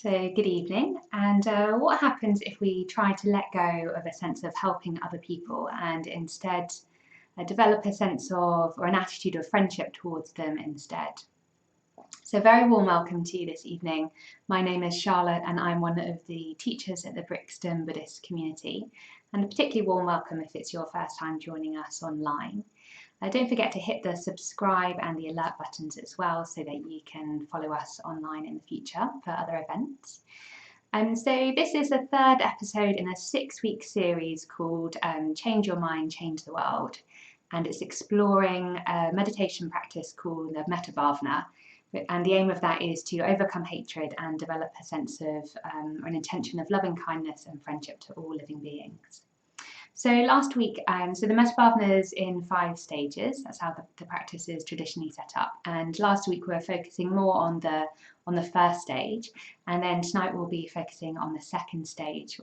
So, good evening. And what happens if we try to let go of a sense of helping other people and instead develop a sense of or an attitude of friendship towards them instead? So, very warm welcome to you this evening. My name is Charlotte, and I'm one of the teachers at the Brixton Buddhist community. And a particularly warm welcome if it's your first time joining us online. Don't forget to hit the subscribe and the alert buttons as well so that you can follow us online in the future for other events. So this is the third episode in a 6-week series called Change Your Mind, Change the World. And it's exploring a meditation practice called the Metta. And the aim of that is to overcome hatred and develop a sense of or an intention of loving kindness and friendship to all living beings. So last week, so the Metta is in 5 stages. That's how the practice is traditionally set up. And last week we were focusing more on the first stage, and then tonight we'll be focusing on the second stage,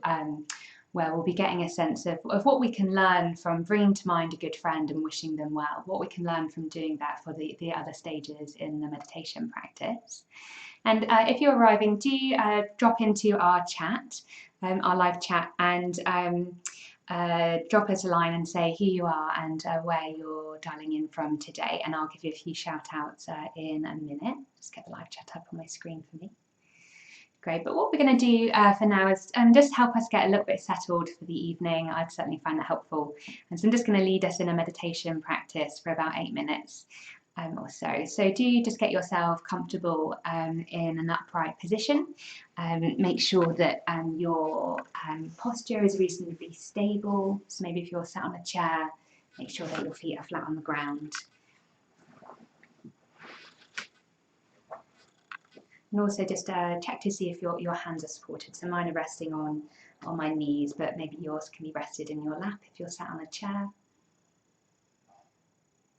where we'll be getting a sense of what we can learn from bringing to mind a good friend and wishing them well, what we can learn from doing that for the other stages in the meditation practice. And if you're arriving, do drop into our chat, our live chat, and drop us a line and say who you are and where you're dialing in from today, and I'll give you a few shout outs in a minute. Just get the live chat up on my screen for me. Great, but what we're going to do for now is just help us get a little bit settled for the evening. I'd certainly find that helpful. And so I'm just going to lead us in a meditation practice for about 8 minutes or so. So do just get yourself comfortable in an upright position. Make sure that your posture is reasonably stable. So maybe if you're sat on a chair, make sure that your feet are flat on the ground. And also just check to see if your hands are supported. So mine are resting on my knees, but maybe yours can be rested in your lap if you're sat on a chair.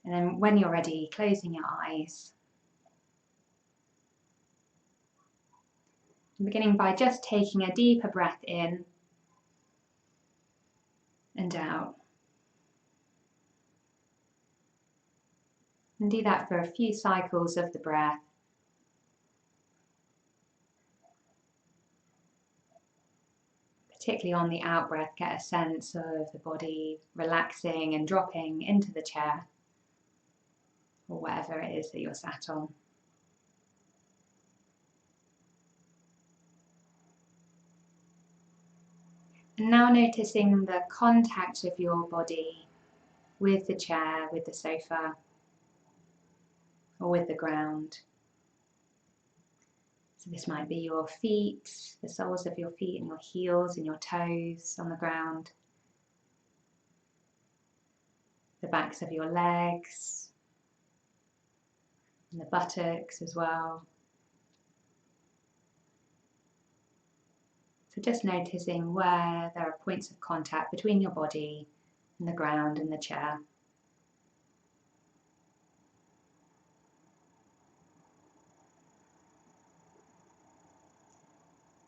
And then when you're ready, closing your eyes. And beginning by just taking a deeper breath in and out. And do that for a few cycles of the breath. Particularly on the out breath, get a sense of the body relaxing and dropping into the chair or whatever it is that you're sat on. And now noticing the contact of your body with the chair, with the sofa, or with the ground. So this might be your feet, the soles of your feet and your heels and your toes on the ground. The backs of your legs and the buttocks as well. So just noticing where there are points of contact between your body and the ground and the chair.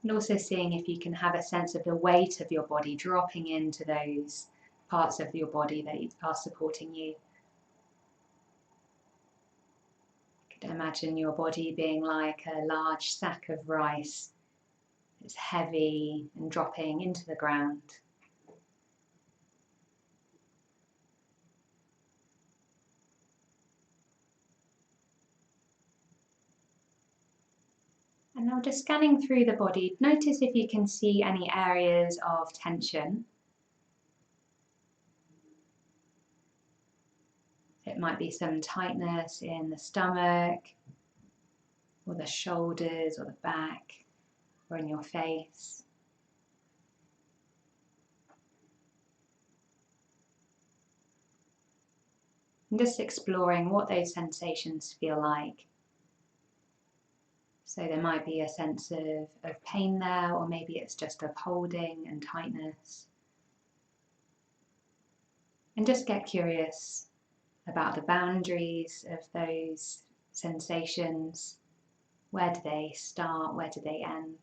And also seeing if you can have a sense of the weight of your body dropping into those parts of your body that are supporting you. You could imagine your body being like a large sack of rice. It's heavy and dropping into the ground. And now just scanning through the body, notice if you can see any areas of tension. It might be some tightness in the stomach, or the shoulders, or the back, or in your face. And just exploring what those sensations feel like. So there might be a sense of pain there, or maybe it's just of holding and tightness. And just get curious about the boundaries of those sensations. Where do they start? Where do they end?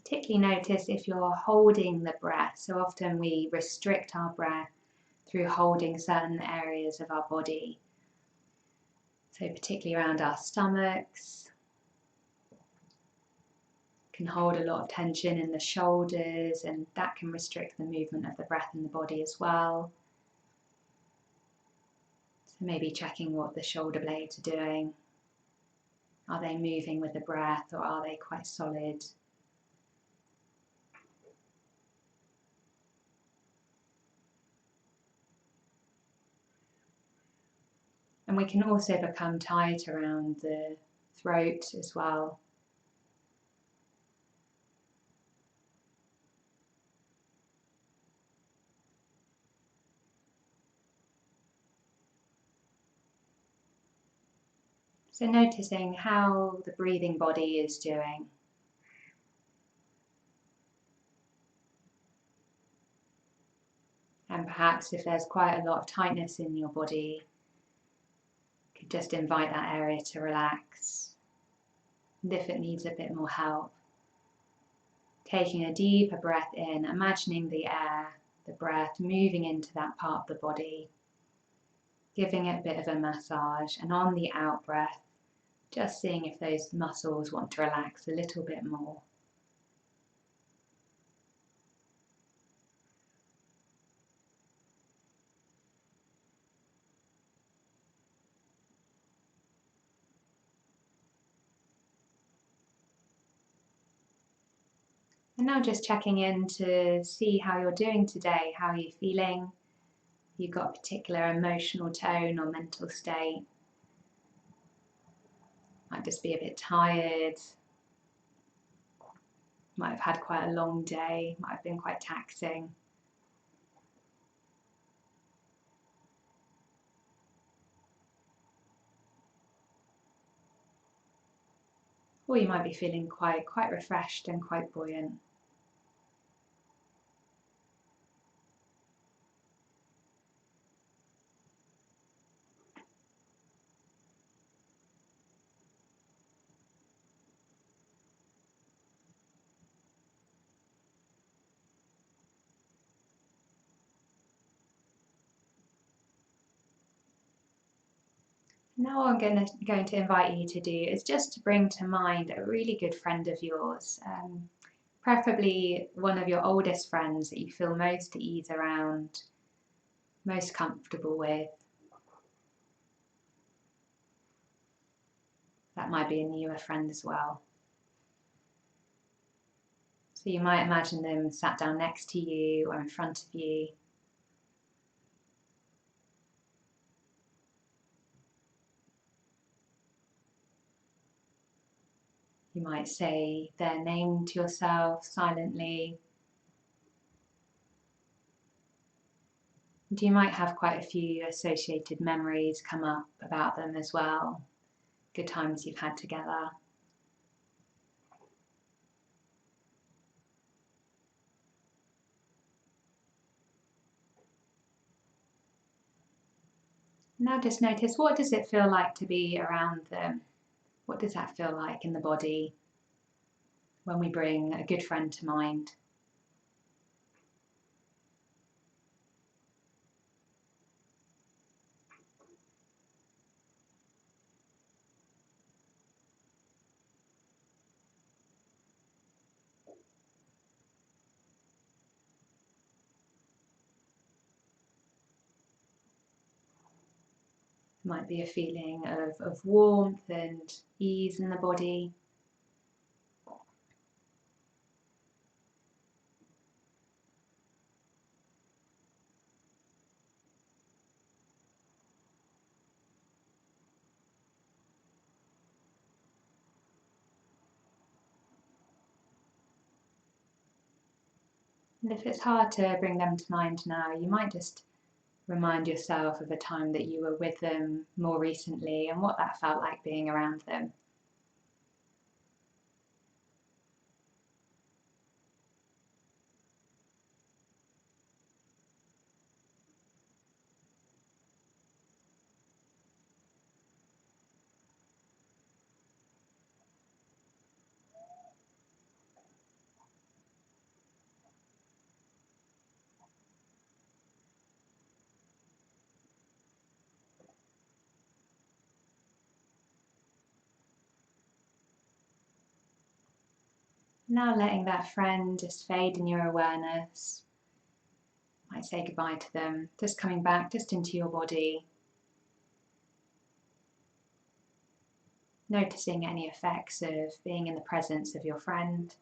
Particularly notice if you're holding the breath. So often we restrict our breath through holding certain areas of our body. So particularly around our stomachs, can hold a lot of tension in the shoulders, and that can restrict the movement of the breath in the body as well. So maybe checking what the shoulder blades are doing. Are they moving with the breath, or are they quite solid? And we can also become tight around the throat as well. So noticing how the breathing body is doing. And perhaps if there's quite a lot of tightness in your body, you could just invite that area to relax. And if it needs a bit more help, taking a deeper breath in, imagining the air, the breath moving into that part of the body, giving it a bit of a massage, and on the out breath, just seeing if those muscles want to relax a little bit more. And now just checking in to see how you're doing today. How are you feeling? You've got a particular emotional tone or mental state. Might just be a bit tired. Might have had quite a long day. Might have been quite taxing. Or you might be feeling quite refreshed and quite buoyant. Now what I'm going to invite you to do is just to bring to mind a really good friend of yours, preferably one of your oldest friends that you feel most at ease around, most comfortable with. That might be a newer friend as well. So you might imagine them sat down next to you or in front of you. You might say their name to yourself silently. And you might have quite a few associated memories come up about them as well, good times you've had together. Now just notice, what does it feel like to be around them? What does that feel like in the body when we bring a good friend to mind? It might be a feeling of warmth and ease in the body. And if it's hard to bring them to mind now, you might just remind yourself of a time that you were with them more recently and what that felt like being around them. Now letting that friend just fade in your awareness. Might say goodbye to them, just coming back just into your body. Noticing any effects of being in the presence of your friend.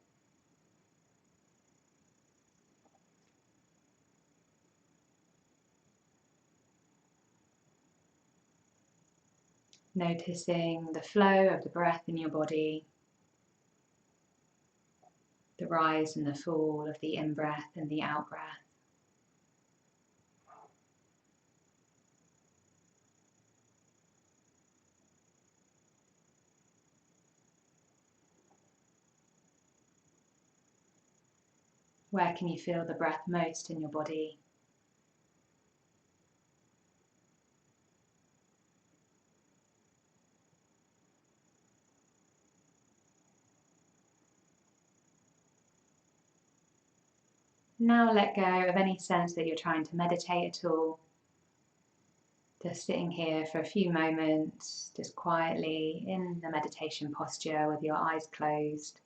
Noticing the flow of the breath in your body, the rise and the fall of the in-breath and the out-breath. Where can you feel the breath most in your body? Now let go of any sense that you're trying to meditate at all. Just sitting here for a few moments, just quietly in the meditation posture with your eyes closed.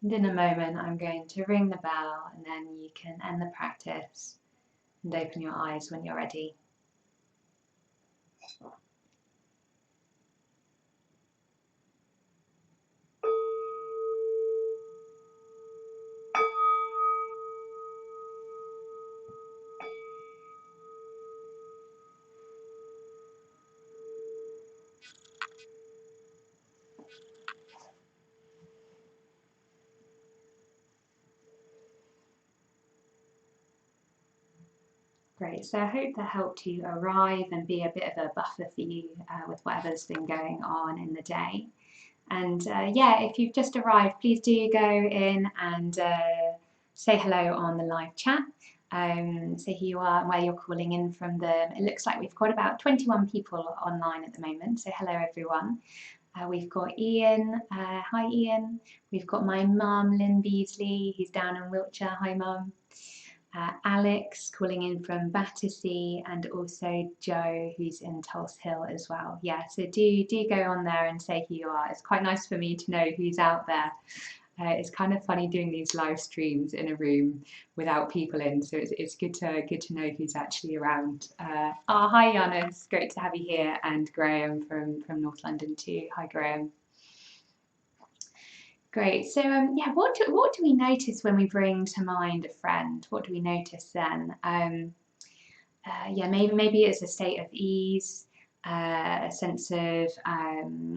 And in a moment, I'm going to ring the bell, and then you can end the practice and open your eyes when you're ready. Great, so I hope that helped you arrive and be a bit of a buffer for you with whatever's been going on in the day. And yeah, if you've just arrived, please do go in and say hello on the live chat. Say who you are and where you're calling in from. It looks like we've got about 21 people online at the moment, so hello everyone. We've got Ian, hi Ian. We've got my mum, Lynn Beasley, who's down in Wiltshire, hi mum. Alex calling in from Battersea, and also Joe who's in Tulse Hill as well. Yeah, so do go on there and say who you are. It's quite nice for me to know who's out there. It's kind of funny doing these live streams in a room without people in, so it's good to know who's actually around. Oh, hi Giannis, great to have you here, and Graham from North London too. Hi Graham. Great. So yeah, what do we notice when we bring to mind a friend? What do we notice then? Yeah, maybe it's a state of ease, a sense of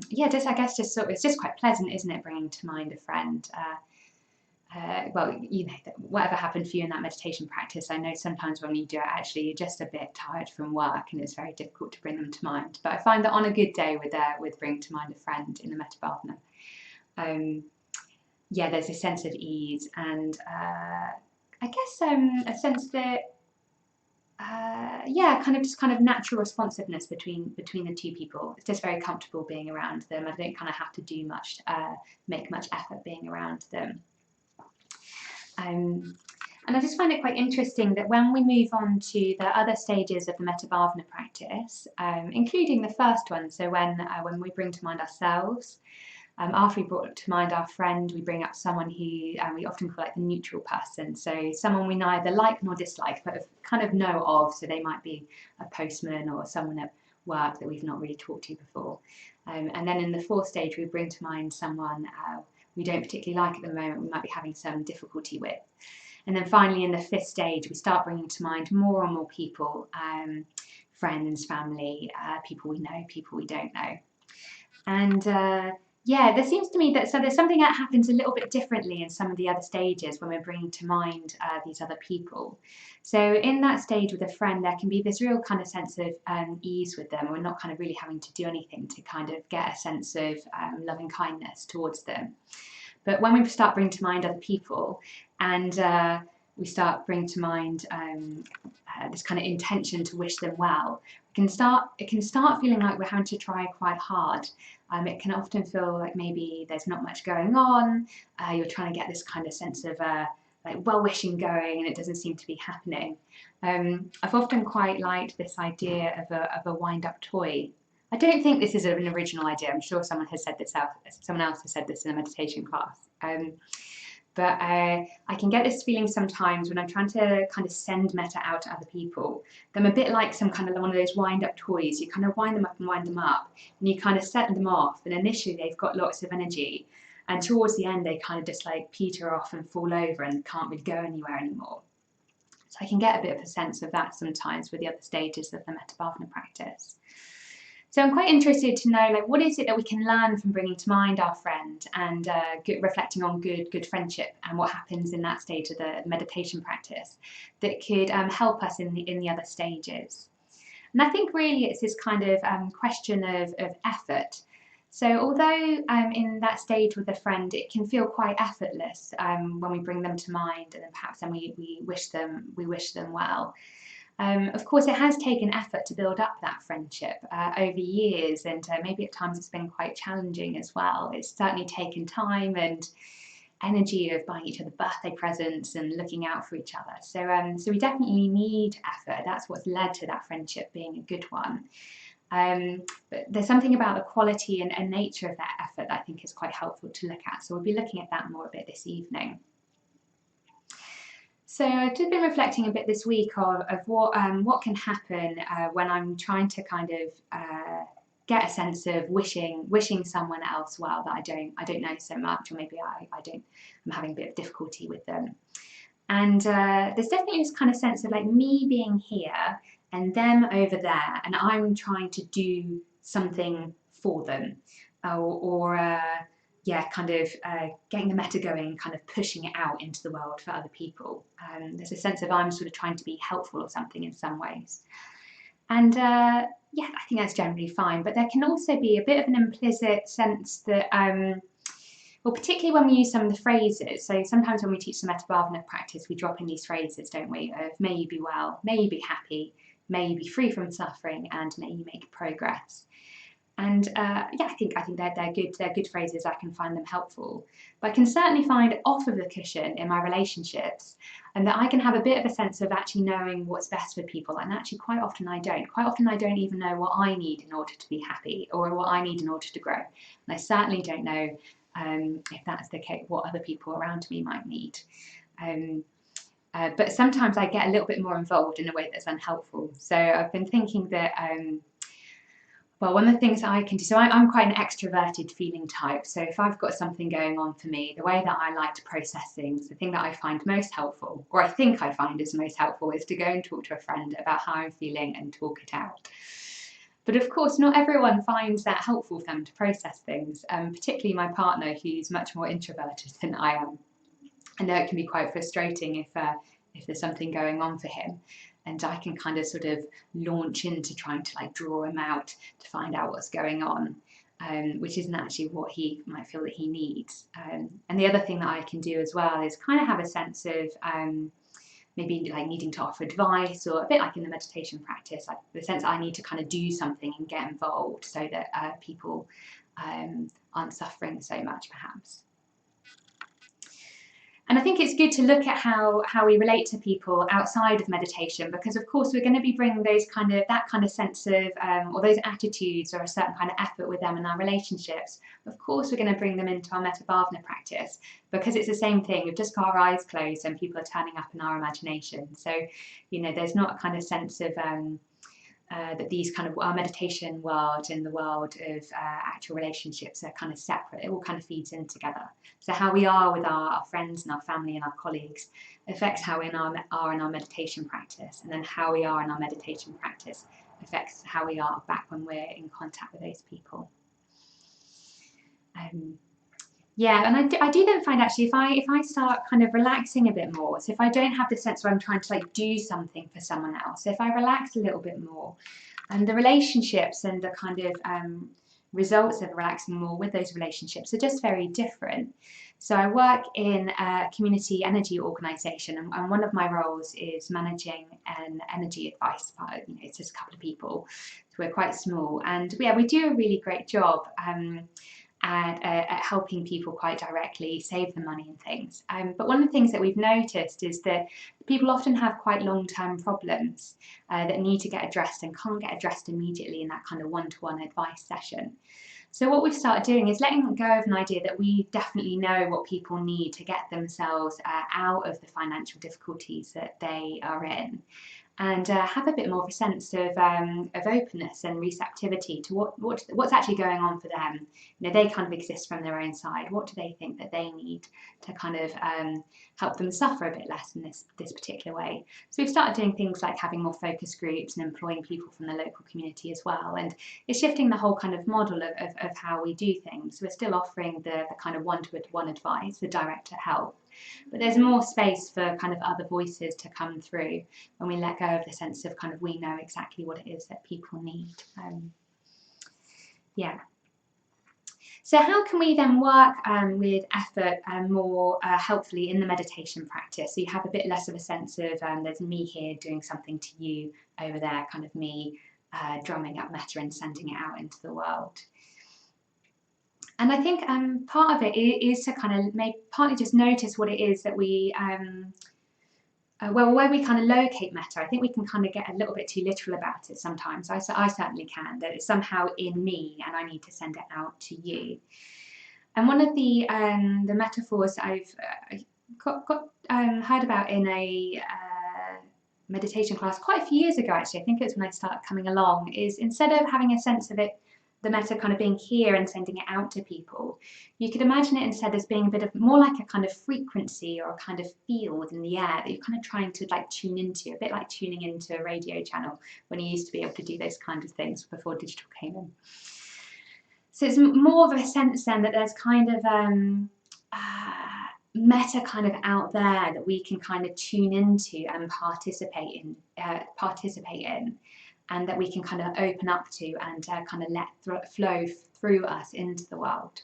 yeah, just I guess just sort of, it's just quite pleasant, isn't it, bringing to mind a friend? Well, you know, whatever happened for you in that meditation practice, I know sometimes when you do it, actually, you're just a bit tired from work and it's very difficult to bring them to mind. But I find that on a good day with bringing to mind a friend in the Metta Bhavana, yeah, there's a sense of ease and I guess a sense that yeah, kind of natural responsiveness between the two people. It's just very comfortable being around them. I don't kind of have to do much, make much effort being around them. And I just find it quite interesting that when we move on to the other stages of the Metta Bhavana practice, including the first one, so when we bring to mind ourselves, after we brought to mind our friend, we bring up someone who we often call like the neutral person. So someone we neither like nor dislike, but kind of know of. So they might be a postman or someone at work that we've not really talked to before. And then in the fourth stage, we bring to mind someone we don't particularly like at the moment, we might be having some difficulty with. And then finally, in the fifth stage, we start bringing to mind more and more people, friends, family, people we know, people we don't know. And yeah, there seems to me that there's something that happens a little bit differently in some of the other stages when we're bringing to mind these other people. So in that stage with a friend, there can be this real kind of sense of ease with them. We're not kind of really having to do anything to kind of get a sense of loving kindness towards them. But when we start bringing to mind other people, and we start bringing to mind this kind of intention to wish them well, it can start feeling like we're having to try quite hard. It can often feel like maybe there's not much going on. You're trying to get this kind of sense of like well-wishing going, and it doesn't seem to be happening. I've often quite liked this idea of a wind-up toy. I don't think this is an original idea. I'm sure someone has said this someone else has said this in a meditation class. But I can get this feeling sometimes when I'm trying to kind of send metta out to other people. I'm a bit like some kind of one of those wind-up toys. You kind of wind them up and wind them up, and you kind of set them off. And initially they've got lots of energy, and towards the end they kind of just like peter off and fall over and can't really go anywhere anymore. So I can get a bit of a sense of that sometimes with the other stages of the metta bhavana practice. So I'm quite interested to know, like, what is it that we can learn from bringing to mind our friend and reflecting on good friendship and what happens in that stage of the meditation practice that could help us in the other stages. And I think really it's this kind of question of effort. So although in that stage with a friend it can feel quite effortless when we bring them to mind, and then perhaps then we wish them well. Of course, it has taken effort to build up that friendship over years, and maybe at times it's been quite challenging as well. It's certainly taken time and energy of buying each other birthday presents and looking out for each other. So we definitely need effort. That's what's led to that friendship being a good one. But there's something about the quality and nature of that effort that I think is quite helpful to look at. So we'll be looking at that more a bit this evening. So I've just been reflecting a bit this week of what can happen when I'm trying to kind of get a sense of wishing someone else well that I don't know so much, or maybe I'm having a bit of difficulty with them. And there's definitely this kind of sense of like me being here and them over there, and I'm trying to do something for them, kind of getting the metta going, kind of pushing it out into the world for other people. There's a sense of I'm sort of trying to be helpful or something in some ways. And I think that's generally fine. But there can also be a bit of an implicit sense that, particularly when we use some of the phrases. So sometimes when we teach the metta bhavana practice, we drop in these phrases, don't we? Of may you be well, may you be happy, may you be free from suffering, and may you make progress. And I think they're good phrases. I can find them helpful, but I can certainly find off of the cushion in my relationships, and that I can have a bit of a sense of actually knowing what's best for people. And actually, quite often I don't. Quite often I don't even know what I need in order to be happy, or what I need in order to grow. And I certainly don't know if that's the case, what other people around me might need. But sometimes I get a little bit more involved in a way that's unhelpful. So I've been thinking that. Well, one of the things that I can do, so I'm quite an extroverted feeling type. So if I've got something going on for me, the way that I like to process things, the thing that I find most helpful, or I think I find is most helpful, is to go and talk to a friend about how I'm feeling and talk it out. But of course, not everyone finds that helpful for them to process things, particularly my partner, who's much more introverted than I am. I know it can be quite frustrating if there's something going on for him. And I can kind of sort of launch into trying to like draw him out to find out what's going on, which isn't actually what he might feel that he needs. And the other thing that I can do as well is kind of have a sense of maybe like needing to offer advice, or a bit like in the meditation practice, like the sense that I need to kind of do something and get involved so that people aren't suffering so much, perhaps. And I think it's good to look at how we relate to people outside of meditation, because of course we're going to be bringing that kind of sense of or those attitudes or a certain kind of effort with them in our relationships. Of course we're going to bring them into our metta bhavana practice, because it's the same thing. We've just got our eyes closed and people are turning up in our imagination. So there's not a kind of sense of that these kind of our meditation world and the world of actual relationships are kind of separate. It all kind of feeds in together. So how we are with our friends and our family and our colleagues affects how we are in our meditation practice, and then how we are in our meditation practice affects how we are back when we're in contact with those people. And I do then find actually if I start kind of relaxing a bit more, so if I don't have the sense where I'm trying to like do something for someone else, if I relax a little bit more, and the relationships and the kind of results of relaxing more with those relationships are just very different. So I work in a community energy organisation, and one of my roles is managing an energy advice part. It's just a couple of people, so we're quite small, and yeah, we do a really great job at helping people quite directly save the money and things. But one of the things that we've noticed is that people often have quite long-term problems that need to get addressed and can't get addressed immediately in that kind of one-to-one advice session. So what we've started doing is letting go of an idea that we definitely know what people need to get themselves out of the financial difficulties that they are in, and have a bit more of a sense of openness and receptivity to what's actually going on for them. They kind of exist from their own side. What do they think that they need to kind of help them suffer a bit less in this particular way? So we've started doing things like having more focus groups and employing people from the local community as well. And it's shifting the whole kind of model of how we do things. We're still offering the kind of one-to-one advice, the direct help, but there's more space for kind of other voices to come through when we let go of the sense of kind of we know exactly what it is that people need. Yeah. So how can we then work with effort more helpfully in the meditation practice? So you have a bit less of a sense of there's me here doing something to you over there, kind of me drumming up metta and sending it out into the world. And I think part of it is to kind of partly just notice what it is that we, where we kind of locate metta. I think we can kind of get a little bit too literal about it sometimes. I certainly can, that it's somehow in me and I need to send it out to you. And one of the metaphors I've heard about in a meditation class quite a few years ago, actually, I think it was when I started coming along, is instead of having a sense of it, the metta kind of being here and sending it out to people, you could imagine it instead as being a bit of more like a kind of frequency or a kind of field in the air that you're kind of trying to like tune into, a bit like tuning into a radio channel when you used to be able to do those kinds of things before digital came in. So it's more of a sense then that there's kind of metta kind of out there that we can kind of tune into and participate in, and that we can kind of open up to and kind of let flow through us into the world.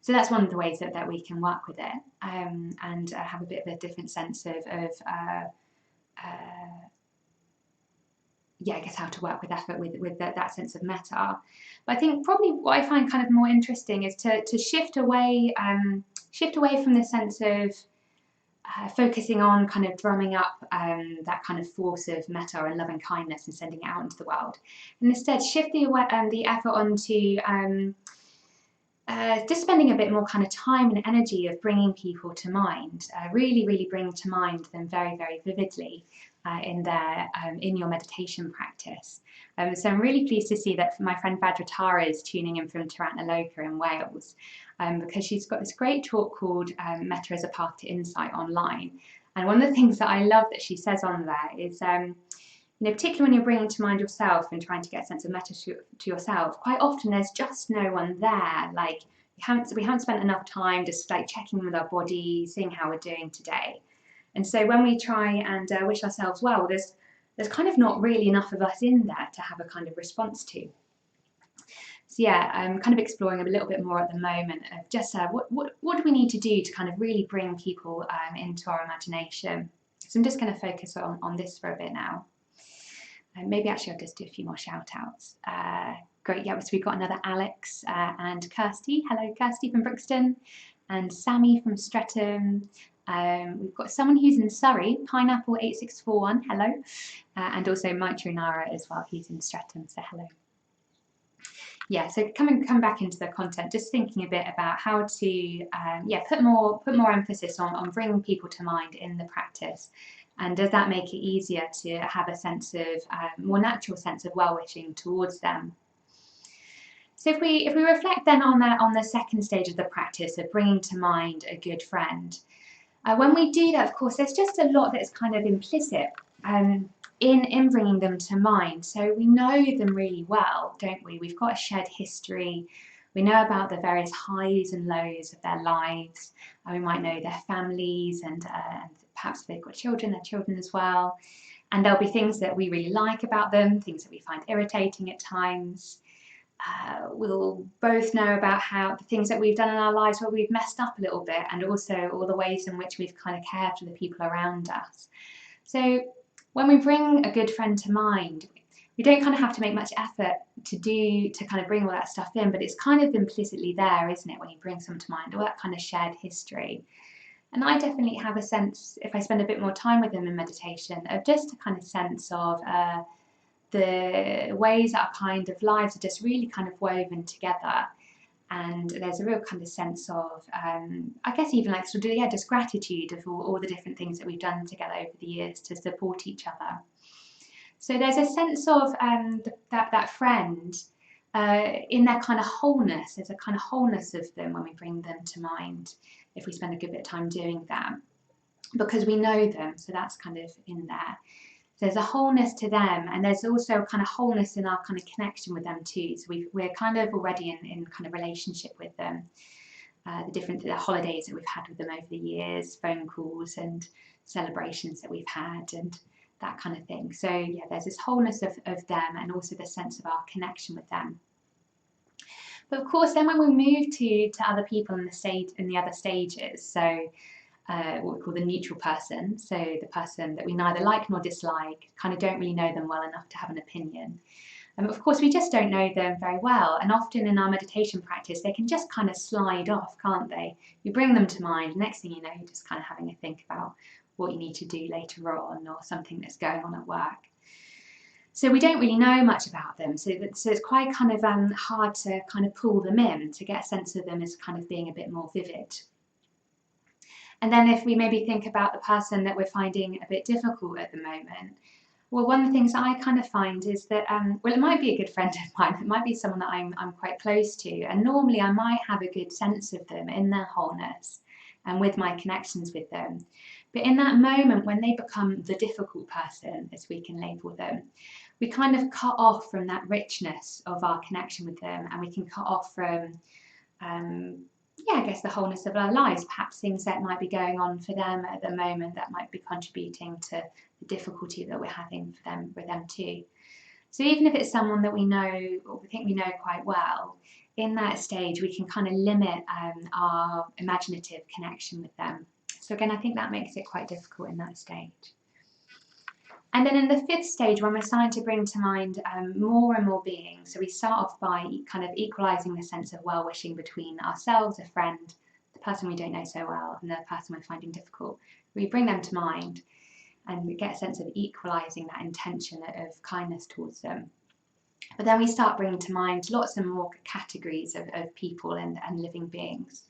So that's one of the ways that we can work with it and have a bit of a different sense of I guess how to work with effort with that sense of metta. But I think probably what I find kind of more interesting is to shift away from the sense of focusing on kind of drumming up that kind of force of metta and loving kindness and sending it out into the world, and instead shift the effort onto just spending a bit more kind of time and energy of bringing people to mind, really bring to mind them very, very vividly in your meditation practice. So I'm really pleased to see that my friend Badra Tara is tuning in from Loka in Wales, because she's got this great talk called Metta as a Path to Insight online. And one of the things that I love that she says on there is, particularly when you're bringing to mind yourself and trying to get a sense of metta to yourself, quite often there's just no one there. Like we haven't spent enough time just like checking in with our body, seeing how we're doing today. And so when we try and wish ourselves well, there's kind of not really enough of us in there to have a kind of response to. So yeah, I'm kind of exploring a little bit more at the moment of just what do we need to do to kind of really bring people into our imagination. So I'm just going to focus on this for a bit now. Maybe actually I'll just do a few more shout outs. Great, yeah, so we've got another Alex and Kirsty. Hello Kirsty from Brixton, and Sammy from Streatham. We've got someone who's in Surrey, Pineapple 8641, hello, and also Maitri Nara as well, who's in Streatham, so hello. Yeah, so come back into the content, just thinking a bit about how to put more emphasis on bringing people to mind in the practice, and does that make it easier to have a sense of more natural sense of well-wishing towards them. So if we reflect then on the second stage of the practice of bringing to mind a good friend, when we do that, of course, there's just a lot that's kind of implicit in bringing them to mind. So we know them really well, don't we? We've got a shared history. We know about the various highs and lows of their lives. We might know their families and perhaps if they've got children, their children as well. And there'll be things that we really like about them, things that we find irritating at times. we'll both know about how the things that we've done in our lives where we've messed up a little bit, and also all the ways in which we've kind of cared for the people around us. So when we bring a good friend to mind, we don't kind of have to make much effort to kind of bring all that stuff in, but it's kind of implicitly there, isn't it, when you bring someone to mind, all that kind of shared history. And I definitely have a sense, if I spend a bit more time with them in meditation, of just a kind of sense of the ways that our kind of lives are just really kind of woven together. And there's a real kind of sense of, I guess even like sort of, yeah, just gratitude of all the different things that we've done together over the years to support each other. So there's a sense of that friend in their kind of wholeness. There's a kind of wholeness of them when we bring them to mind, if we spend a good bit of time doing that, because we know them. So that's kind of in there. There's a wholeness to them, and there's also a kind of wholeness in our kind of connection with them too. So we're kind of already in kind of relationship with them. The holidays that we've had with them over the years, phone calls and celebrations that we've had, and that kind of thing. So yeah, there's this wholeness of them, and also the sense of our connection with them. But of course, then when we move to other people in the other stages, so what we call the neutral person, so the person that we neither like nor dislike, kind of don't really know them well enough to have an opinion. Of course, we just don't know them very well, and often in our meditation practice, they can just kind of slide off, can't they? You bring them to mind, next thing you know, you're just kind of having a think about what you need to do later on, or something that's going on at work. So we don't really know much about them, so it's quite kind of hard to kind of pull them in, to get a sense of them as kind of being a bit more vivid. And then if we maybe think about the person that we're finding a bit difficult at the moment, well, one of the things I kind of find is that, well, it might be a good friend of mine, it might be someone that I'm quite close to, and normally I might have a good sense of them in their wholeness and with my connections with them. But in that moment when they become the difficult person, as we can label them, we kind of cut off from that richness of our connection with them, and we can cut off from yeah, I guess the wholeness of our lives, perhaps things that might be going on for them at the moment that might be contributing to the difficulty that we're having for them, with them too. So even if it's someone that we know, or we think we know quite well, in that stage we can kind of limit our imaginative connection with them. So again, I think that makes it quite difficult in that stage. And then in the fifth stage, when we're starting to bring to mind more and more beings, so we start off by kind of equalising the sense of well-wishing between ourselves, a friend, the person we don't know so well, and the person we're finding difficult. We bring them to mind, and we get a sense of equalising that intention of kindness towards them. But then we start bringing to mind lots of more categories of people and living beings.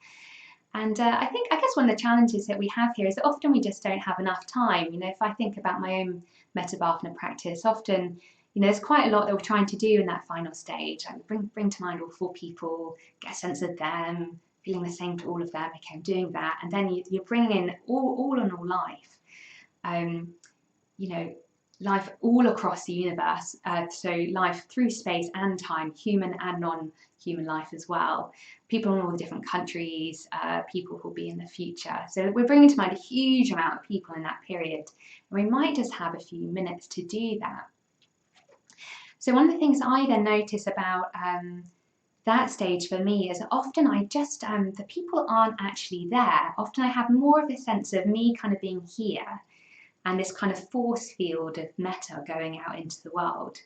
And I guess one of the challenges that we have here is that often we just don't have enough time. You know, if I think about my own Metta practice, often, you know, there's quite a lot that we're trying to do in that final stage. Like bring to mind all 4 people, get a sense of them, feeling the same to all of them. Okay, I'm doing that, and then you're bringing in all life. You know, life all across the universe, so life through space and time, human and non-human life as well. People in all the different countries, people who'll be in the future. So we're bringing to mind a huge amount of people in that period, and we might just have a few minutes to do that. So one of the things I then notice about that stage for me is often I just, the people aren't actually there. Often I have more of a sense of me kind of being here, and this kind of force field of metta going out into the world.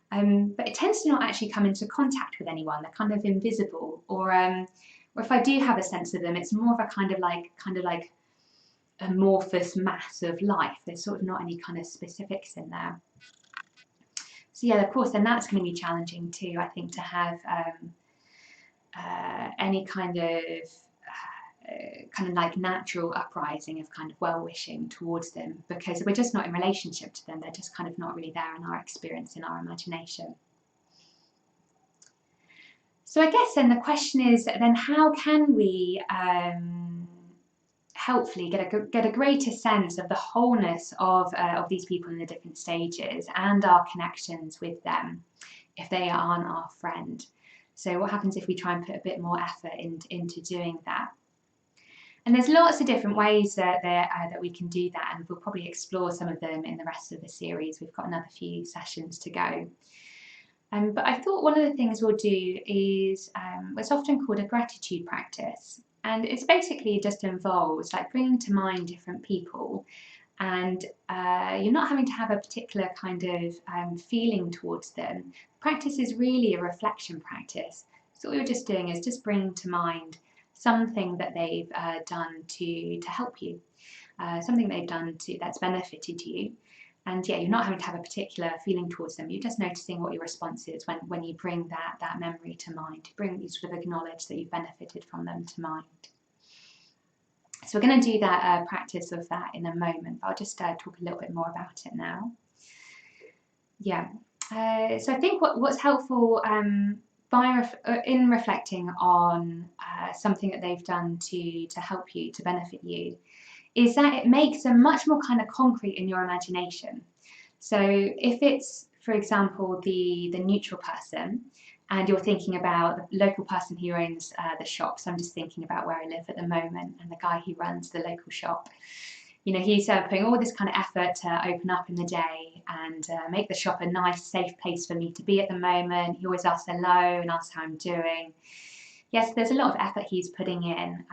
But it tends to not actually come into contact with anyone. They're kind of invisible, or if I do have a sense of them, it's more of a kind of like amorphous mass of life. There's sort of not any kind of specifics in there. So yeah, of course, then that's going to be challenging too, I think, to have any kind of like natural uprising of kind of well-wishing towards them, because we're just not in relationship to them. They're just kind of not really there in our experience, in our imagination. So I guess then the question is, then how can we helpfully get a greater sense of the wholeness of these people in the different stages and our connections with them if they aren't our friend? So what happens if we try and put a bit more effort into doing that? And there's lots of different ways that we can do that, and we'll probably explore some of them in the rest of the series. We've got another few sessions to go. But I thought one of the things we'll do is what's often called a gratitude practice. And it's basically just involves like bringing to mind different people, and you're not having to have a particular kind of feeling towards them. Practice is really a reflection practice. So what you're just doing is just bringing to mind something that they've done to help you, something they've done that's benefited you. And yeah, you're not having to have a particular feeling towards them. You're just noticing what your response is when you bring that memory to mind. You sort of acknowledge that you've benefited from them to mind. So we're going to do that practice of that in a moment, but I'll just talk a little bit more about it now. Yeah, so I think what's helpful in reflecting on something that they've done to help you, to benefit you, is that it makes them much more kind of concrete in your imagination. So if it's, for example, the neutral person, and you're thinking about the local person who owns the shop. So I'm just thinking about where I live at the moment, and the guy who runs the local shop. You know, he's putting all this kind of effort to open up in the day and make the shop a nice, safe place for me to be at the moment. He always asks hello and asks how I'm doing. Yes, there's a lot of effort he's putting in.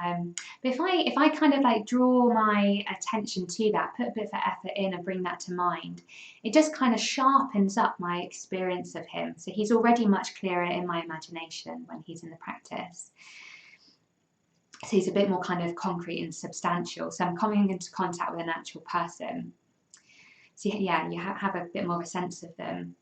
But if I kind of like draw my attention to that, put a bit of effort in and bring that to mind, it just kind of sharpens up my experience of him. So he's already much clearer in my imagination when he's in the practice. So he's a bit more kind of concrete and substantial. So I'm coming into contact with an actual person. So yeah, you have a bit more of a sense of them.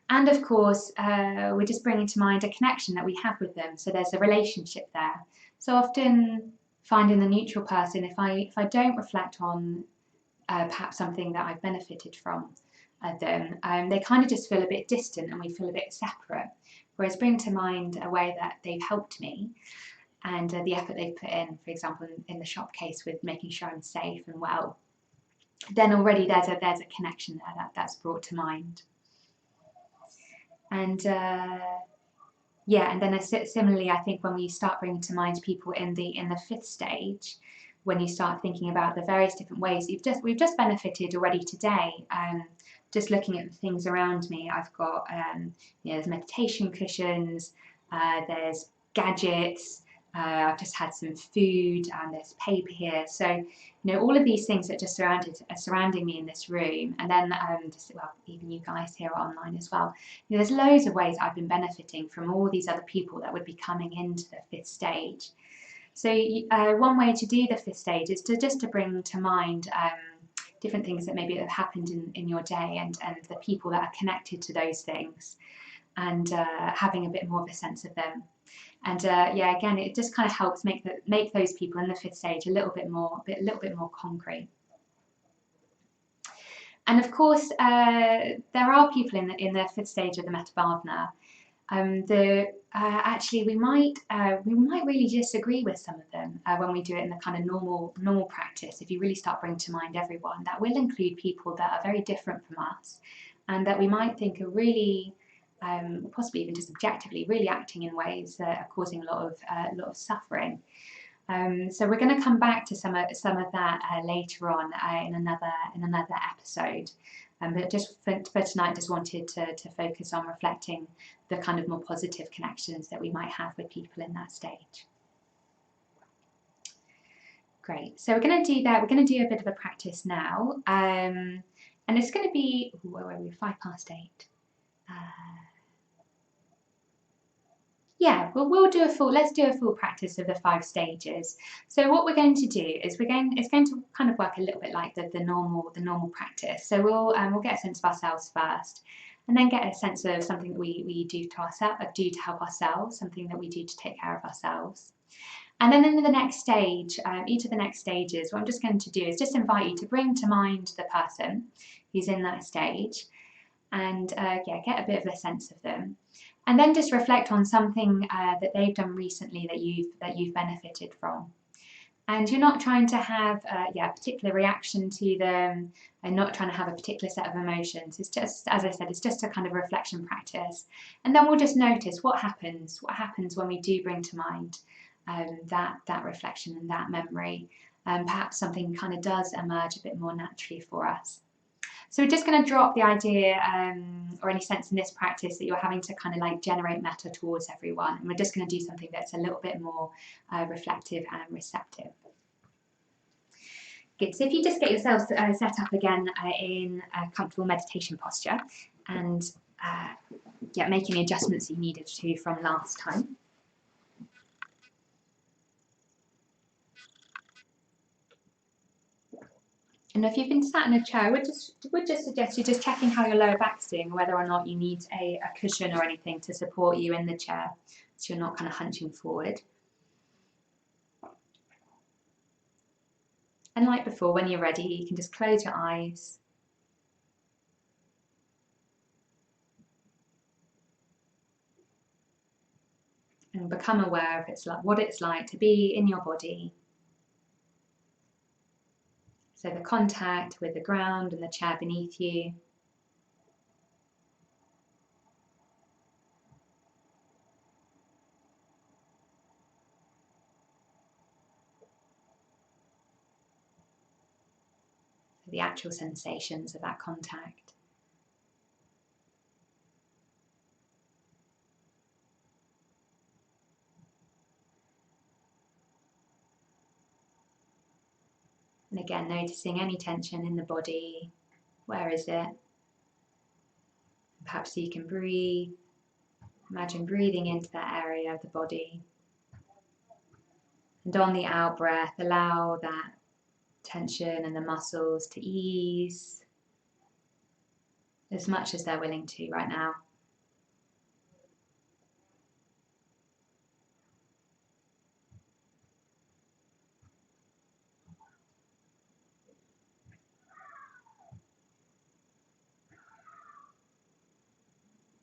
And of course, we're just bringing to mind a connection that we have with them. So there's a relationship there. So often finding the neutral person, if I don't reflect on perhaps something that I've benefited from them, they kind of just feel a bit distant and we feel a bit separate. Whereas bring to mind a way that they've helped me and the effort they've put in, for example, in the shop case with making sure I'm safe and well, then already there's a connection there that's brought to mind. And yeah, and then similarly, I think when we start bringing to mind people in the fifth stage, when you start thinking about the various different ways we've just benefited already today. Just looking at the things around me, I've got there's meditation cushions, there's gadgets. I've just had some food, and there's paper here. So, all of these things that just surrounding me in this room, and then even you guys here are online as well. There's loads of ways I've been benefiting from all these other people that would be coming into the fifth stage. So, one way to do the fifth stage is to bring to mind different things that maybe have happened in your day, and the people that are connected to those things, and having a bit more of a sense of them. And yeah, again, it just kind of helps make those people in the fifth stage a little bit more concrete. And of course, there are people in the fifth stage of the Metta Bhavana. Actually, we might really disagree with some of them when we do it in the kind of normal practice. If you really start bringing to mind everyone, that will include people that are very different from us, and that we might think are really possibly even just objectively, really acting in ways that are causing a lot of suffering. So we're going to come back to some of that later on in another episode. But just for tonight, just wanted to focus on reflecting the kind of more positive connections that we might have with people in that stage. Great. So we're going to do that. We're going to do a bit of a practice now, and it's going to be where are we? 8:05. Yeah, well, let's do a full practice of the 5 stages. So what we're going to do is it's going to kind of work a little bit like the normal practice. So we'll get a sense of ourselves first, and then get a sense of something that we do to help ourselves, something that we do to take care of ourselves. And then in the next stage, each of the next stages, what I'm just going to do is just invite you to bring to mind the person who's in that stage, and get a bit of a sense of them. And then just reflect on something that they've done recently that you've benefited from. And you're not trying to have a particular reaction to them, and not trying to have a particular set of emotions. It's just, as I said, it's just a kind of reflection practice. And then we'll just notice what happens when we do bring to mind that reflection and that memory. Perhaps something kind of does emerge a bit more naturally for us. So we're just going to drop the idea or any sense in this practice that you're having to kind of like generate metta towards everyone. And we're just going to do something that's a little bit more reflective and receptive. Good. So if you just get yourselves set up again in a comfortable meditation posture and yeah, making the adjustments you needed to from last time. And if you've been sat in a chair, would just suggest you just checking how your lower back's doing, whether or not you need a cushion or anything to support you in the chair, so you're not kind of hunching forward. And like before, when you're ready, you can just close your eyes. And become aware of what it's like to be in your body. So the contact with the ground and the chair beneath you. The actual sensations of that contact. And again, noticing any tension in the body. Where is it? Perhaps you can breathe. Imagine breathing into that area of the body. And on the out breath, allow that tension and the muscles to ease as much as they're willing to right now.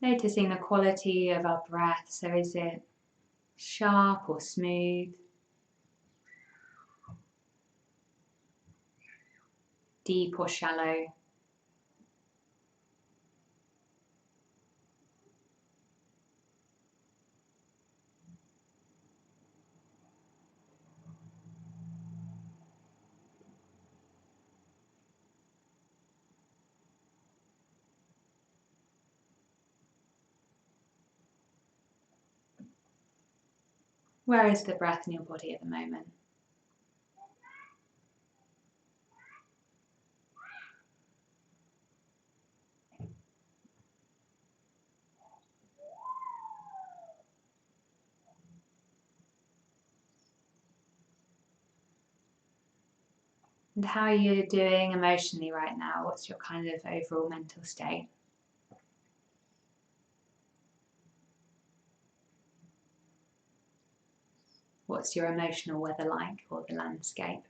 Noticing the quality of our breath. So is it sharp or smooth? Deep or shallow? Where is the breath in your body at the moment? And how are you doing emotionally right now? What's your kind of overall mental state? What's your emotional weather like, or the landscape?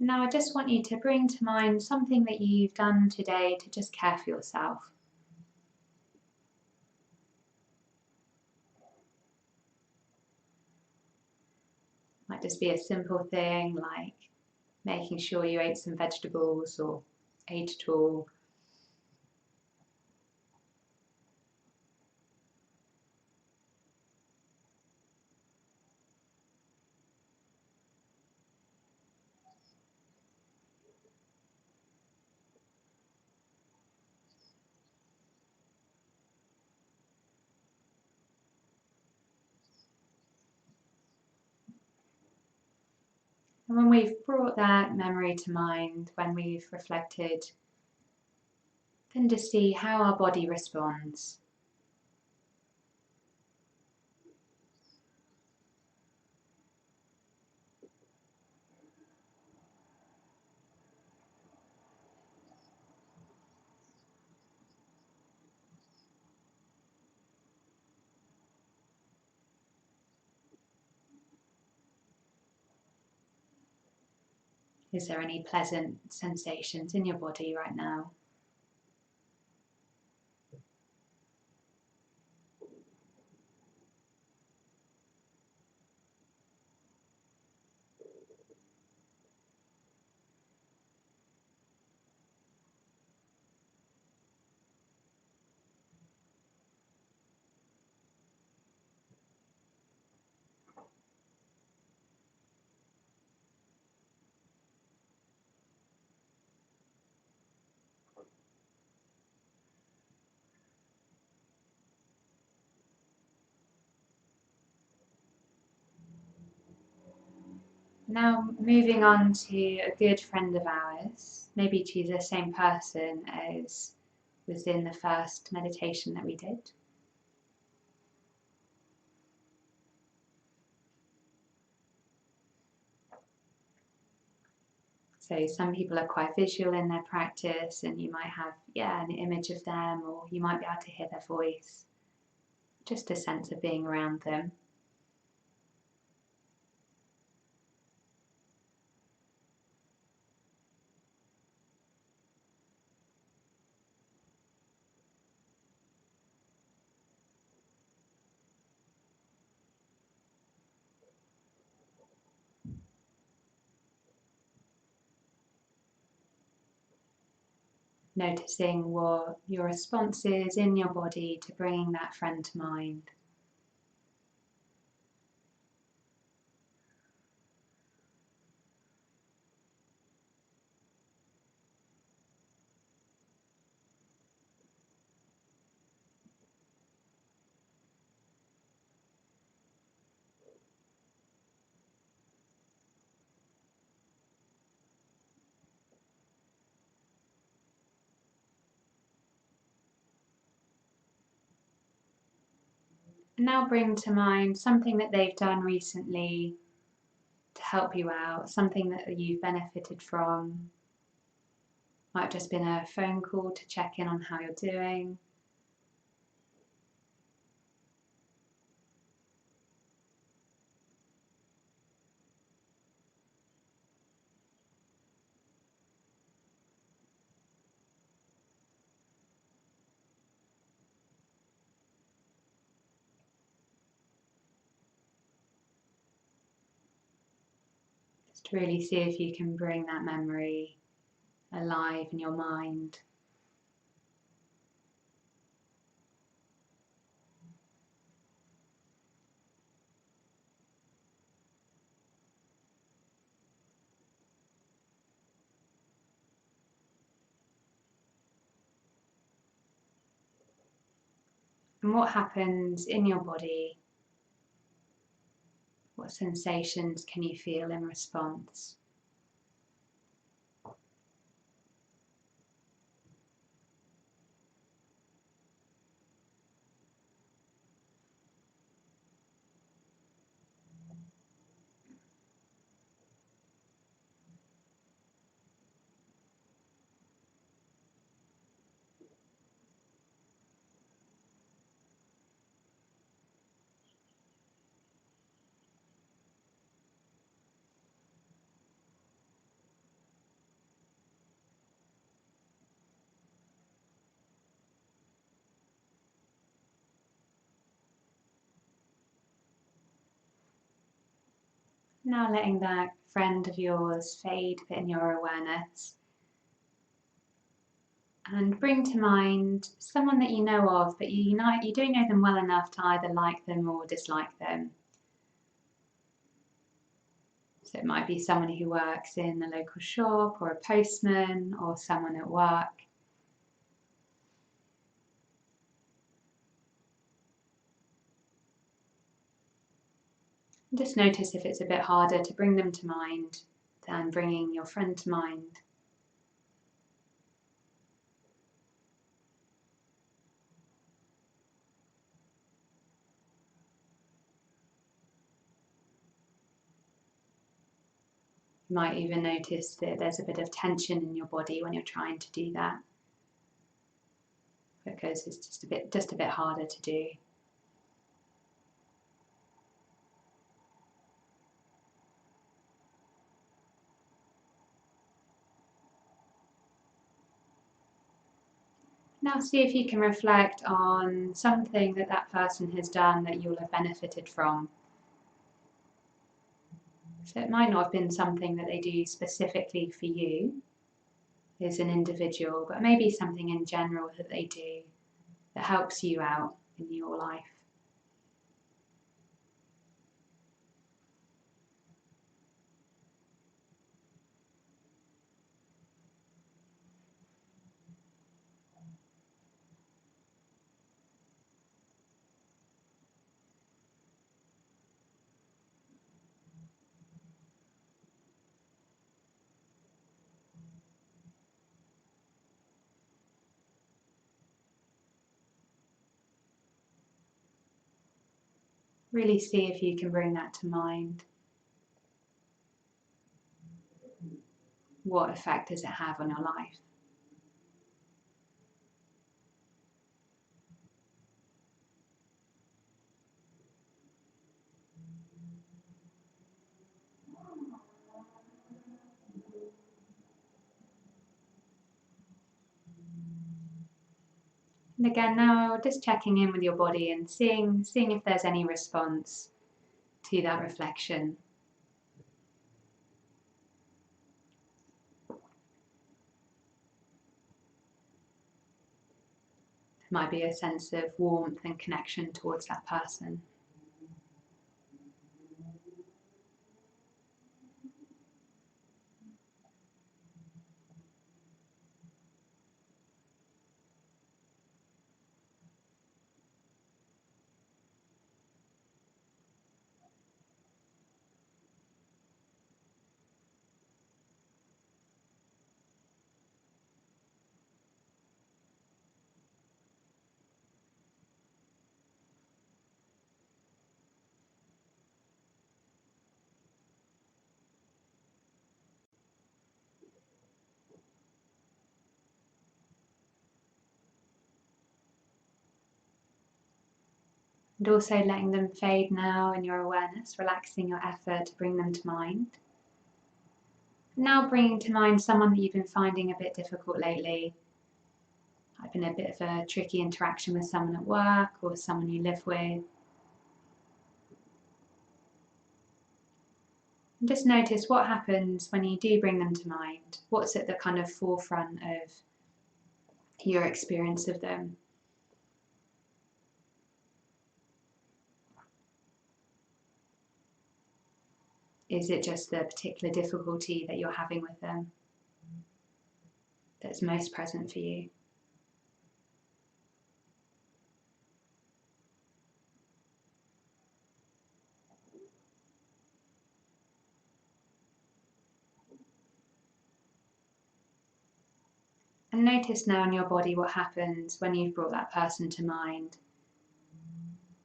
Now I just want you to bring to mind something that you've done today to just care for yourself. Might just be a simple thing like making sure you ate some vegetables or ate at all. And when we've brought that memory to mind, when we've reflected, then just see how our body responds. Is there any pleasant sensations in your body right now? Now moving on to a good friend of ours, maybe to the same person as was in the first meditation that we did. So some people are quite visual in their practice, and you might have, an image of them, or you might be able to hear their voice, just a sense of being around them. Noticing what your response is in your body to bringing that friend to mind. And now bring to mind something that they've done recently to help you out, something that you've benefited from. Might have just been a phone call to check in on how you're doing. Just to really see if you can bring that memory alive in your mind. And what happens in your body? What sensations can you feel in response? Now letting that friend of yours fade a bit in your awareness, and bring to mind someone that you know of, but you don't know them well enough to either like them or dislike them. So it might be someone who works in the local shop, or a postman, or someone at work. And just notice if it's a bit harder to bring them to mind than bringing your friend to mind. You might even notice that there's a bit of tension in your body when you're trying to do that, because it's just a bit harder to do. Now see if you can reflect on something that that person has done that you'll have benefited from. So it might not have been something that they do specifically for you as an individual, but maybe something in general that they do that helps you out in your life. Really see if you can bring that to mind. What effect does it have on your life? And again, now just checking in with your body and seeing if there's any response to that reflection. There might be a sense of warmth and connection towards that person. And also letting them fade now in your awareness, relaxing your effort to bring them to mind. Now bringing to mind someone that you've been finding a bit difficult lately. I've been a bit of a tricky interaction with someone at work or someone you live with. And just notice what happens when you do bring them to mind. What's at the kind of forefront of your experience of them? Is it just the particular difficulty that you're having with them that's most present for you? And notice now in your body what happens when you've brought that person to mind.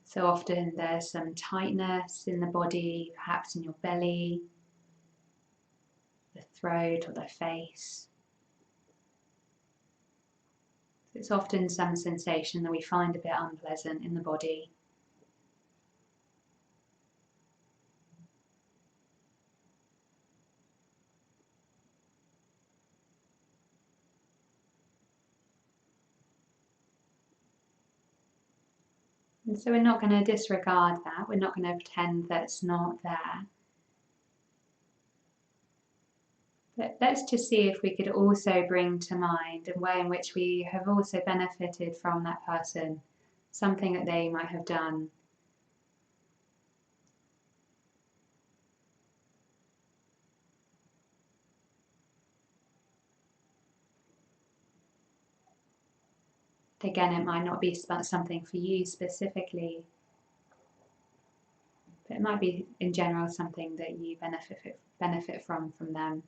So often there's some tightness in the body, perhaps in your belly, the throat or the face. It's often some sensation that we find a bit unpleasant in the body. And so we're not going to disregard that. We're not going to pretend that it's not there. But let's just see if we could also bring to mind a way in which we have also benefited from that person, something that they might have done. Again, it might not be something for you specifically, but it might be in general something that you benefit from them.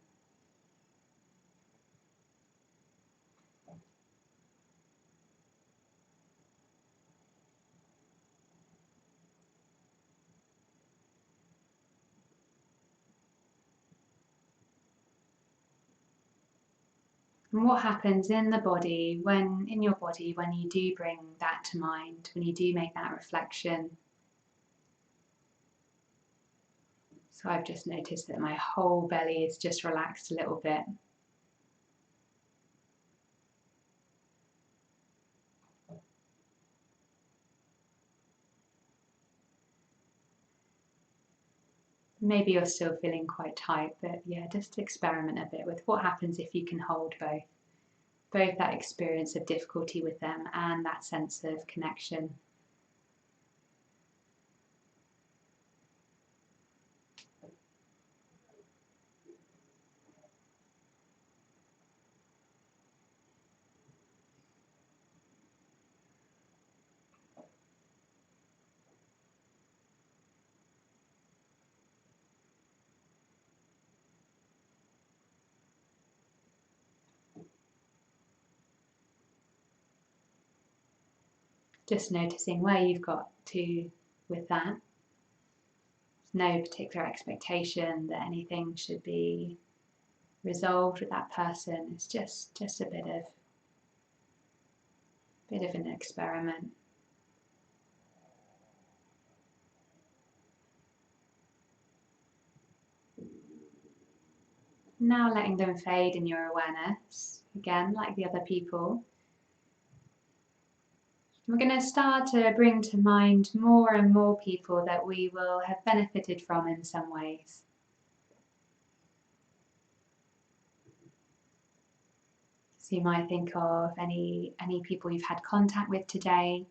And what happens in the body when you do bring that to mind, when you do make that reflection. So I've just noticed that my whole belly is just relaxed a little bit. Maybe you're still feeling quite tight, but yeah, just experiment a bit with what happens if you can hold both that experience of difficulty with them and that sense of connection. Just noticing where you've got to with that. no particular expectation that anything should be resolved with that person. It's just a bit of an experiment. Now letting them fade in your awareness, again, like the other people. We're going to start to bring to mind more and more people that we will have benefited from in some ways. So you might think of any people you've had contact with today,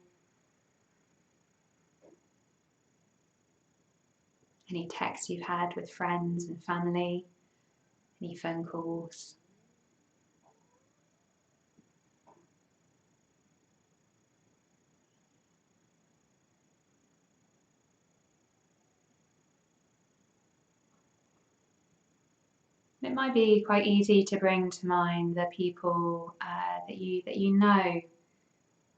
any texts you've had with friends and family, any phone calls. It might be quite easy to bring to mind the people that you know,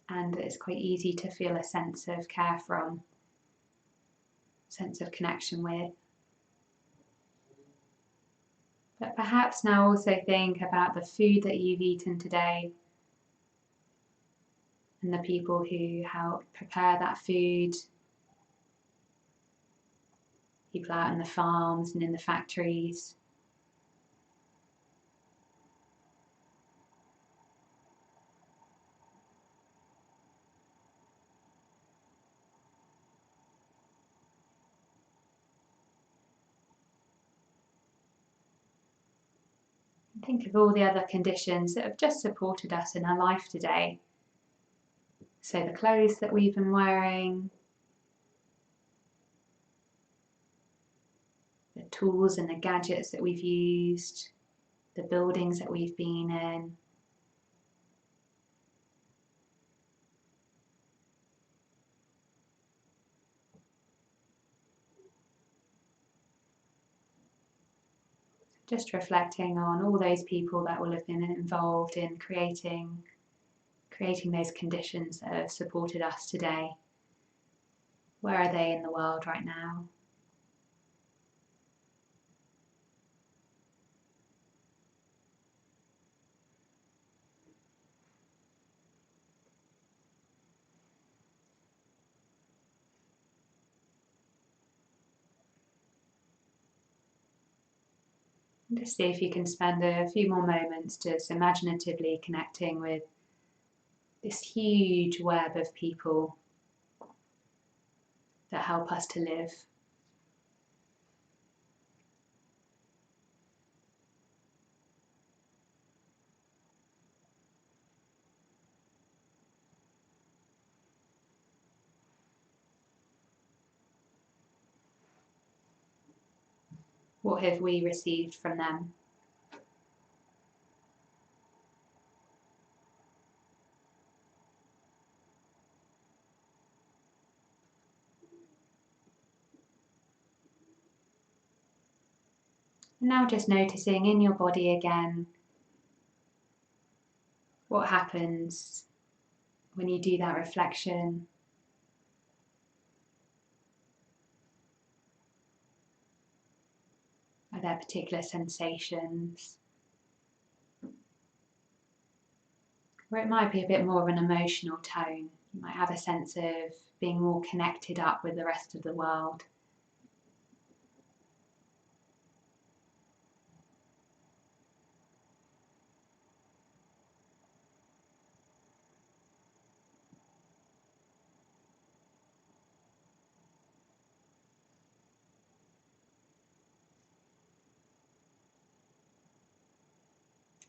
and it's quite easy to feel a sense of care from, sense of connection with. But perhaps now also think about the food that you've eaten today and the people who helped prepare that food, people out in the farms and in the factories. Think of all the other conditions that have just supported us in our life today. So the clothes that we've been wearing, the tools and the gadgets that we've used, the buildings that we've been in. Just reflecting on all those people that will have been involved in creating those conditions that have supported us today. Where are they in the world right now? And just see if you can spend a few more moments just imaginatively connecting with this huge web of people that help us to live. What have we received from them? And now just noticing in your body again what happens when you do that reflection. Are there particular sensations? Or it might be a bit more of an emotional tone. You might have a sense of being more connected up with the rest of the world.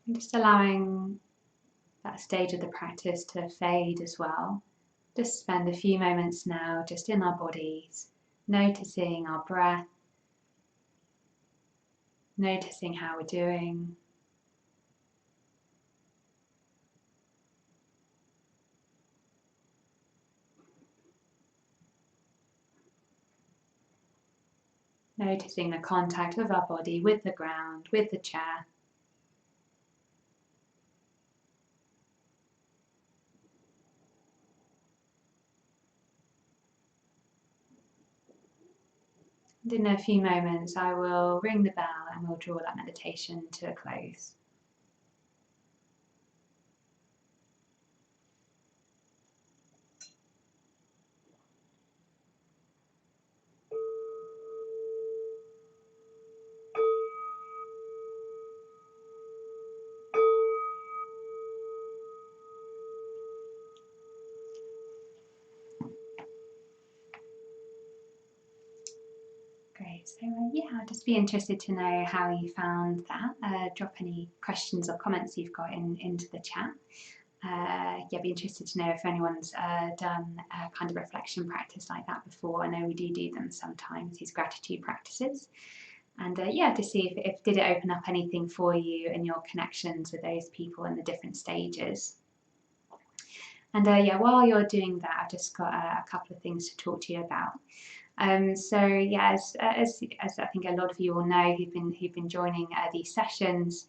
And just allowing that stage of the practice to fade as well. Just spend a few moments now just in our bodies, noticing our breath, noticing how we're doing. Noticing the contact of our body with the ground, with the chair. And in a few moments, I will ring the bell and we'll draw that meditation to a close. Great. So yeah, I'd just be interested to know how you found that. Drop any questions or comments you've got into the chat. Yeah, be interested to know if anyone's done a kind of reflection practice like that before. I know we do them sometimes, these gratitude practices. And yeah, to see if did it open up anything for you in your connections with those people in the different stages. And yeah, while you're doing that, I've just got a couple of things to talk to you about. So yeah, as I think a lot of you will know who've been joining these sessions,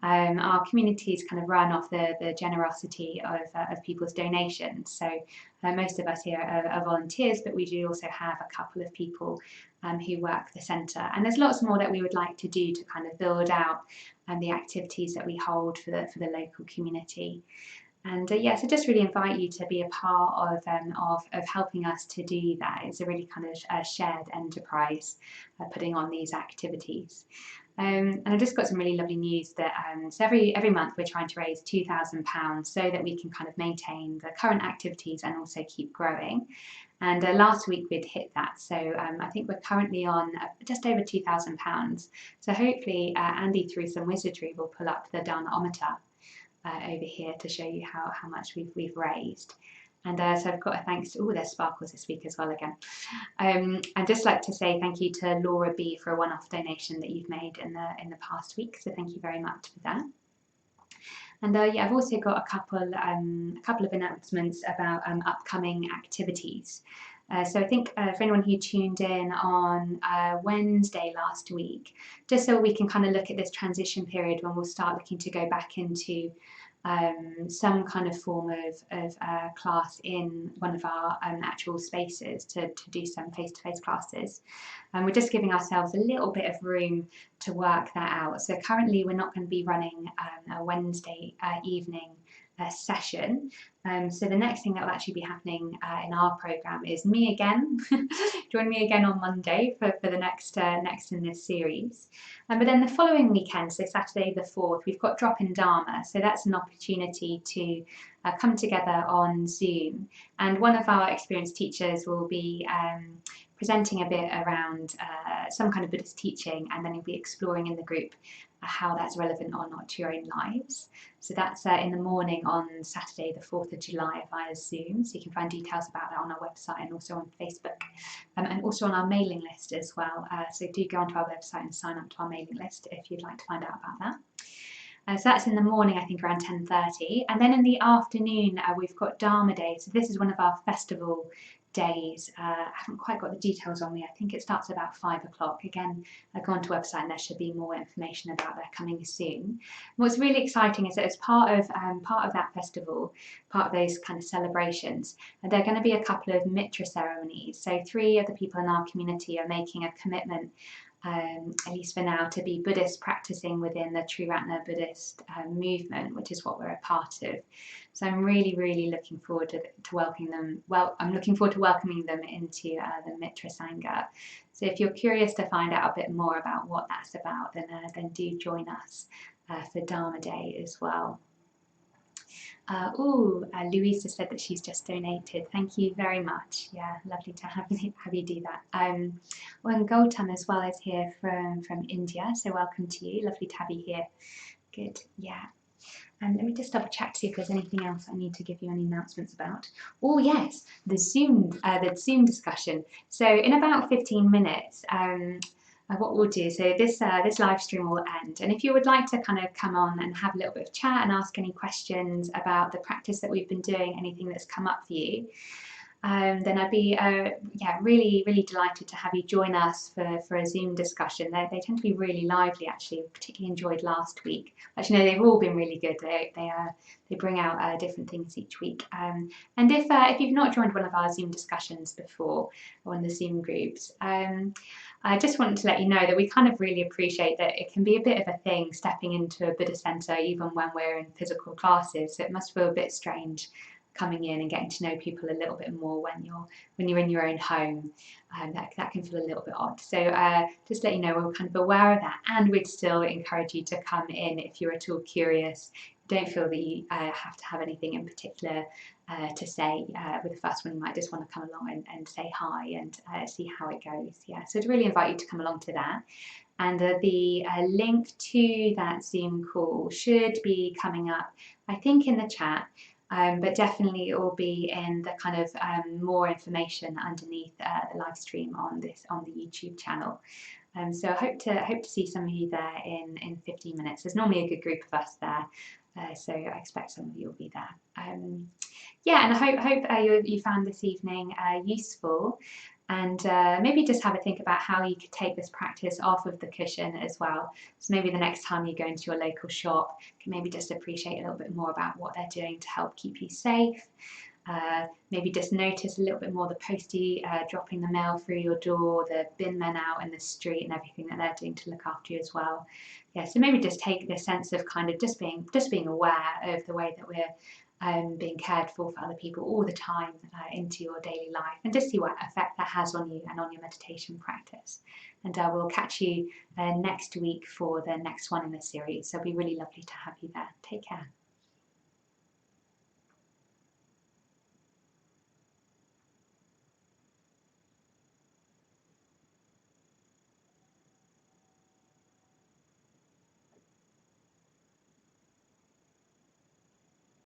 our community is kind of run off the generosity of people's donations. So most of us here are volunteers, but we do also have a couple of people who work the centre. And there's lots more that we would like to do to kind of build out the activities that we hold for the local community. And yeah, so just really invite you to be a part of helping us to do that. It's a really kind of shared enterprise, putting on these activities. And I've just got some really lovely news that so every month we're trying to raise £2,000 so that we can kind of maintain the current activities and also keep growing. And last week we'd hit that, so I think we're currently on just over £2,000. So hopefully Andy, through some wizardry, will pull up the Dharma-ometer over here to show you how much we've raised. And so I've got a thanks to, there's sparkles this week as well again. I'd just like to say thank you to Laura B for a one-off donation that you've made in the past week. So thank you very much for that. And yeah, I've also got a couple of announcements about upcoming activities. So I think for anyone who tuned in on Wednesday last week, just so we can kind of look at this transition period when we'll start looking to go back into some kind of form of class in one of our actual spaces to do some face-to-face classes. And we're just giving ourselves a little bit of room to work that out. So currently we're not going to be running a Wednesday evening session. So the next thing that will actually be happening in our programme is me again. Join me again on Monday for the next in this series. But then the following weekend, so Saturday the 4th, we've got Drop-in Dharma. So that's an opportunity to come together on Zoom. And one of our experienced teachers will be presenting a bit around some kind of Buddhist teaching, and then you'll be exploring in the group how that's relevant or not to your own lives. So that's in the morning on Saturday, the 4th of July via Zoom. So you can find details about that on our website and also on Facebook, and also on our mailing list as well. So do go onto our website and sign up to our mailing list if you'd like to find out about that. So that's in the morning, I think around 10:30. And then in the afternoon, we've got Dharma Day. So this is one of our festival days. I haven't quite got the details on me. I think it starts about 5 o'clock. Again, go onto the website and there should be more information about that coming soon. And what's really exciting is that as part of that festival, part of those kind of celebrations, there are going to be a couple of mitra ceremonies. So 3 of the people in our community are making a commitment, at least for now, to be Buddhist, practicing within the Triratna Buddhist movement, which is what we're a part of. So I'm really looking forward to welcoming them. Well, I'm looking forward to welcoming them into the Mitra Sangha. So if you're curious to find out a bit more about what that's about, then do join us for Dharma Day as well. Louisa said that she's just donated. Thank you very much. Yeah, lovely to have you do that. And Gautam as well is here from India, so welcome to you. Lovely to have you here. Good. Yeah. And let me just double check to see if there's anything else I need to give you any announcements about. Oh yes, the Zoom discussion. So in about 15 minutes, what we'll do, so this live stream will end, and if you would like to kind of come on and have a little bit of chat and ask any questions about the practice that we've been doing, anything that's come up for you, then I'd be really, really delighted to have you join us for a Zoom discussion. They tend to be really lively, actually. Particularly enjoyed last week. Actually, no, they've all been really good. They bring out different things each week. And if you've not joined one of our Zoom discussions before, or in the Zoom groups, I just wanted to let you know that we kind of really appreciate that it can be a bit of a thing stepping into a Buddhist centre even when we're in physical classes. So it must feel a bit strange coming in and getting to know people a little bit more when you're in your own home. That can feel a little bit odd. So just let you know, we're kind of aware of that, and we'd still encourage you to come in if you're at all curious. Don't feel that you have to have anything in particular to say with the first one. You might just want to come along and say hi and see how it goes. Yeah, so I'd really invite you to come along to that. And the link to that Zoom call should be coming up, I think, in the chat. But definitely it will be in the kind of more information underneath the live stream on the YouTube channel. So I hope to see some of you there in 15 minutes. There's normally a good group of us there, so I expect some of you will be there. Yeah, and I hope you found this evening useful. And maybe just have a think about how you could take this practice off of the cushion as well. So maybe the next time you go into your local shop, you can maybe just appreciate a little bit more about what they're doing to help keep you safe. Maybe just notice a little bit more the postie dropping the mail through your door, the bin men out in the street, and everything that they're doing to look after you as well. Yeah, so maybe just take this sense of kind of just being aware of the way that we're being cared for other people all the time into your daily life, and just see what effect that has on you and on your meditation practice. And we'll catch you next week for the next one in the series. So it'll be really lovely to have you there. Take care.